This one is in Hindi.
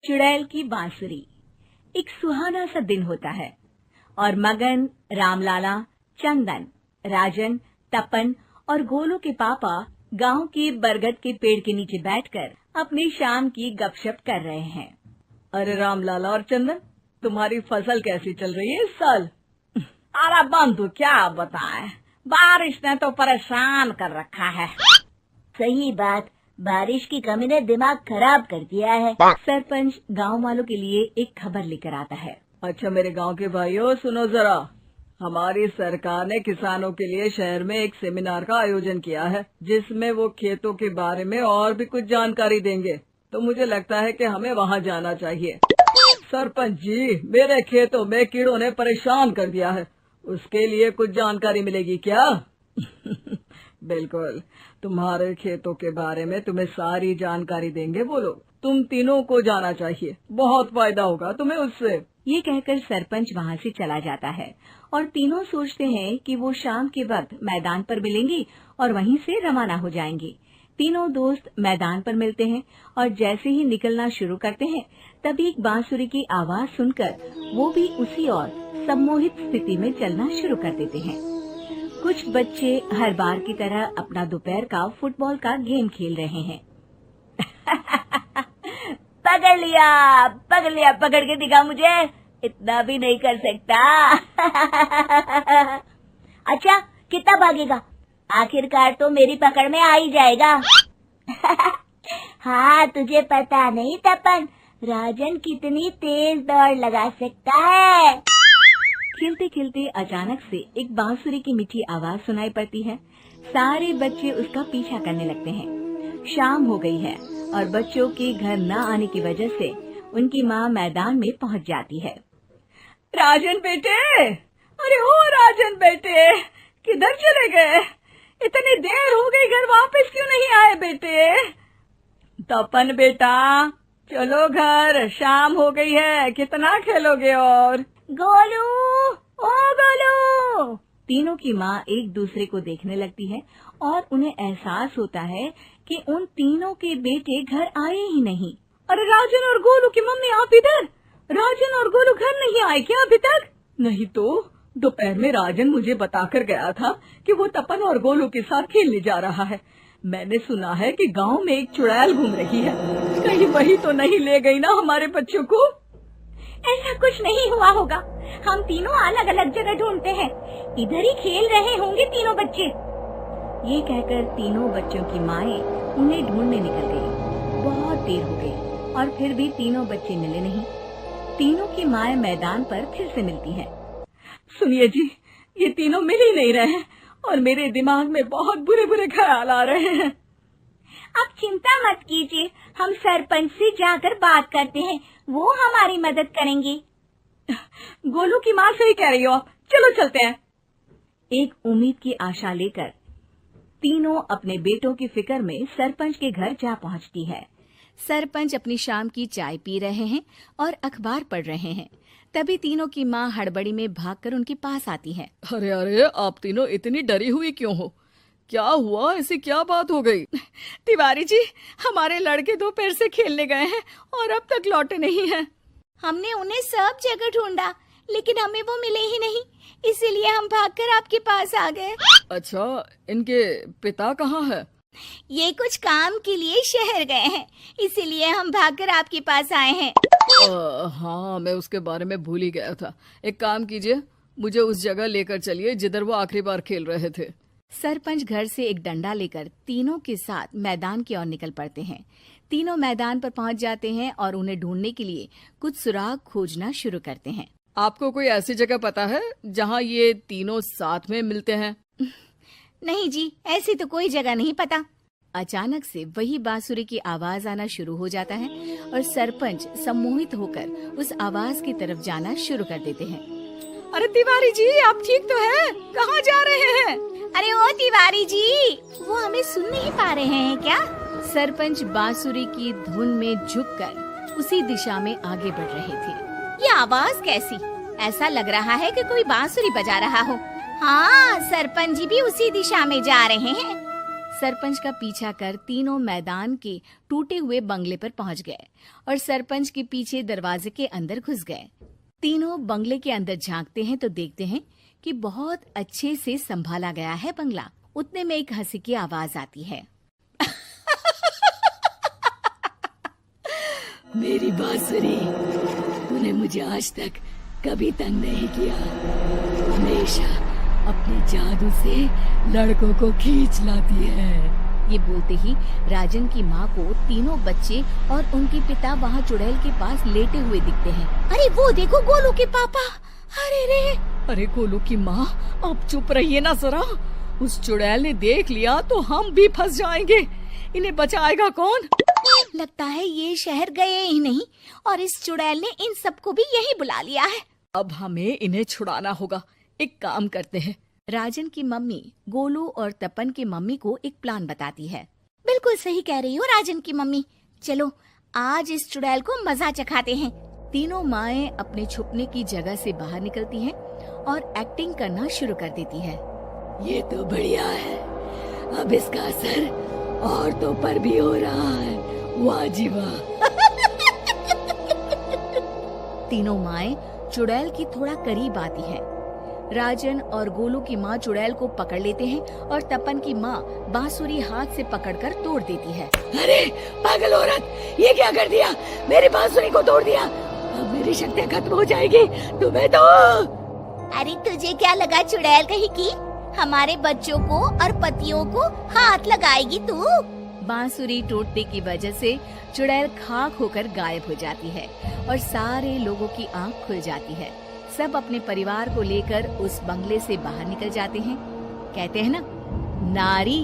चुड़ैल की बांसुरी। एक सुहाना सा दिन होता है और मगन, रामलाला, चंदन, राजन, तपन और गोलू के पापा गांव के बरगद के पेड़ के नीचे बैठकर अपनी शाम की गपशप कर रहे हैं। अरे रामलाला और चंदन, तुम्हारी फसल कैसी चल रही है इस साल? अरे बंधु क्या बताएं, बारिश ने तो परेशान कर रखा है। सही बात, बारिश की कमी ने दिमाग खराब कर दिया है। सरपंच गांव वालों के लिए एक खबर लेकर आता है। अच्छा मेरे गांव के भाइयों, सुनो जरा, हमारी सरकार ने किसानों के लिए शहर में एक सेमिनार का आयोजन किया है, जिसमें वो खेतों के बारे में और भी कुछ जानकारी देंगे। तो मुझे लगता है कि हमें वहां जाना चाहिए। सरपंच जी, मेरे खेतों में कीड़ों ने परेशान कर दिया है, उसके लिए कुछ जानकारी मिलेगी क्या? बिल्कुल, तुम्हारे खेतों के बारे में तुम्हें सारी जानकारी देंगे वो लोग। तुम तीनों को जाना चाहिए, बहुत फायदा होगा तुम्हें उससे। ये कहकर सरपंच वहाँ से चला जाता है और तीनों सोचते हैं कि वो शाम के वक्त मैदान पर मिलेंगे और वहीं से रवाना हो जाएंगे। तीनों दोस्त मैदान पर मिलते हैं और जैसे ही निकलना शुरू करते हैं तभी एक बांसुरी की आवाज सुनकर वो भी उसी ओर सम्मोहित स्थिति में चलना शुरू कर देते हैं। कुछ बच्चे हर बार की तरह अपना दोपहर का फुटबॉल का गेम खेल रहे हैं। पकड़ लिया, पकड़ के दिखा मुझे, इतना भी नहीं कर सकता। अच्छा, कितना भागेगा? आखिरकार तो मेरी पकड़ में आ ही जाएगा। हाँ, तुझे पता नहीं तपन, राजन कितनी तेज दौड़ लगा सकता है। खेलते खेलते अचानक से एक बांसुरी की मीठी आवाज सुनाई पड़ती है। सारे बच्चे उसका पीछा करने लगते हैं। शाम हो गई है और बच्चों के घर न आने की वजह से उनकी माँ मैदान में पहुँच जाती है। राजन बेटे, अरे ओ राजन बेटे, किधर चले गए? इतनी देर हो गई, घर वापस क्यों नहीं आए बेटे? तपन बेटा, चलो घर, शाम हो गई है, कितना खेलोगे? और गोलू, ओ गोलू! तीनों की माँ एक दूसरे को देखने लगती है और उन्हें एहसास होता है कि उन तीनों के बेटे घर आए ही नहीं। अरे राजन और गोलू की मम्मी, आप इधर? राजन और गोलू घर नहीं आए क्या अभी तक? नहीं तो दोपहर में राजन मुझे बताकर गया था कि वो तपन और गोलू के साथ खेलने जा रहा है। मैंने सुना है कि गांव में एक चुड़ैल घूम रही है, कहीं वही तो नहीं ले गई ना हमारे बच्चों को? ऐसा कुछ नहीं हुआ होगा, हम तीनों अलग अलग जगह ढूंढते हैं, इधर ही खेल रहे होंगे तीनों बच्चे। ये कहकर तीनों बच्चों की माएं उन्हें ढूंढने निकल गई। बहुत देर हो गई और फिर भी तीनों बच्चे मिले नहीं। तीनों की माएं मैदान पर फिर से मिलती हैं। सुनिए जी, ये तीनों मिल ही नहीं रहे हैं और मेरे दिमाग में बहुत बुरे बुरे ख्याल आ रहे हैं। आप चिंता मत कीजिए, हम सरपंच से जाकर बात करते हैं, वो हमारी मदद करेंगे। गोलू की माँ सही कह रही हो, चलो चलते हैं। एक उम्मीद की आशा लेकर तीनों अपने बेटों की फिक्र में सरपंच के घर जा पहुंचती है। सरपंच अपनी शाम की चाय पी रहे हैं और अखबार पढ़ रहे हैं। तभी तीनों की माँ हड़बड़ी में भागकर उनके पास आती है। अरे अरे, आप तीनों इतनी डरी हुई क्यों हो? क्या हुआ? ऐसी क्या बात हो गई? तिवारी जी, हमारे लड़के दोपहर से खेलने गए हैं और अब तक लौटे नहीं हैं। हमने उन्हें सब जगह ढूंढा, लेकिन हमें वो मिले ही नहीं, इसीलिए हम भागकर आपके पास आ गए। अच्छा, इनके पिता कहाँ है? ये कुछ काम के लिए शहर गए हैं, इसीलिए हम भागकर आपके पास आए हैं। हाँ, मैं उसके बारे में भूल ही गया था। एक काम कीजिए, मुझे उस जगह लेकर चलिए जिधर वो आखिरी बार खेल रहे थे। सरपंच घर से एक डंडा लेकर तीनों के साथ मैदान की ओर निकल पड़ते हैं। तीनों मैदान पर पहुंच जाते हैं और उन्हें ढूंढने के लिए कुछ सुराग खोजना शुरू करते हैं। आपको कोई ऐसी जगह पता है जहां ये तीनों साथ में मिलते हैं? नहीं जी, ऐसी तो कोई जगह नहीं पता। अचानक से वही बांसुरी की आवाज आना शुरू हो जाता है और सरपंच सम्मोहित होकर उस आवाज की तरफ जाना शुरू कर देते हैं। अरे तिवारी जी, आप ठीक तो हैं? कहाँ जा रहे हैं? अरे ओ तिवारी जी, वो हमें सुन नहीं पा रहे हैं क्या? सरपंच बांसुरी की धुन में झुककर उसी दिशा में आगे बढ़ रहे थे। ये आवाज कैसी? ऐसा लग रहा है कि कोई बांसुरी बजा रहा हो। हाँ, सरपंच जी भी उसी दिशा में जा रहे हैं। सरपंच का पीछा कर तीनों मैदान के टूटे हुए बंगले पर पहुंच गए और सरपंच के पीछे दरवाजे के अंदर घुस गए। तीनों बंगले के अंदर झांकते हैं तो देखते हैं कि बहुत अच्छे से संभाला गया है बंगला। उतने में एक हंसी की आवाज आती है। मेरी बांसुरी, तूने मुझे आज तक कभी तंग नहीं किया। हमेशा अपने जादू से लड़कों को खींच लाती है। ये बोलते ही राजन की माँ को तीनों बच्चे और उनके पिता वहाँ चुड़ैल के पास लेटे हुए दिखते हैं। अरे वो देखो गोलू के पापा। अरे रे, अरे गोलू की माँ, आप चुप रहिए ना जरा। उस चुड़ैल ने देख लिया तो हम भी फंस जाएंगे। इन्हें बचाएगा कौन? लगता है ये शहर गए ही नहीं और इस चुड़ैल ने इन सबको भी यही बुला लिया है। अब हमें इन्हें छुड़ाना होगा। एक काम करते हैं। राजन की मम्मी गोलू और तपन की मम्मी को एक प्लान बताती है। बिल्कुल सही कह रही हो राजन की मम्मी। चलो आज इस चुड़ैल को मजा चखाते हैं। तीनों माएं अपने छुपने की जगह से बाहर निकलती हैं और एक्टिंग करना शुरू कर देती है। ये तो बढ़िया है। अब इसका असर औरतों पर भी हो रहा है। वाह जी वाह। तीनों माएं चुड़ैल की थोड़ा करीब आती हैं। राजन और गोलू की माँ चुड़ैल को पकड़ लेते हैं और तपन की माँ बांसुरी हाथ से पकड़कर तोड़ देती है। अरे पागल औरत, ये क्या कर दिया? मेरी बांसुरी को तोड़ दिया। अब मेरी शक्तियाँ खत्म हो जाएगी। तुम्हें तो अरे तुझे क्या लगा चुड़ैल कहीं की हमारे बच्चों को और पतियों को हाथ लगाएगी तू? बांसुरी टूटने की वजह से चुड़ैल खाक होकर गायब हो जाती है और सारे लोगों की आंख खुल जाती है। सब अपने परिवार को लेकर उस बंगले से बाहर निकल जाते हैं। कहते हैं ना, नारी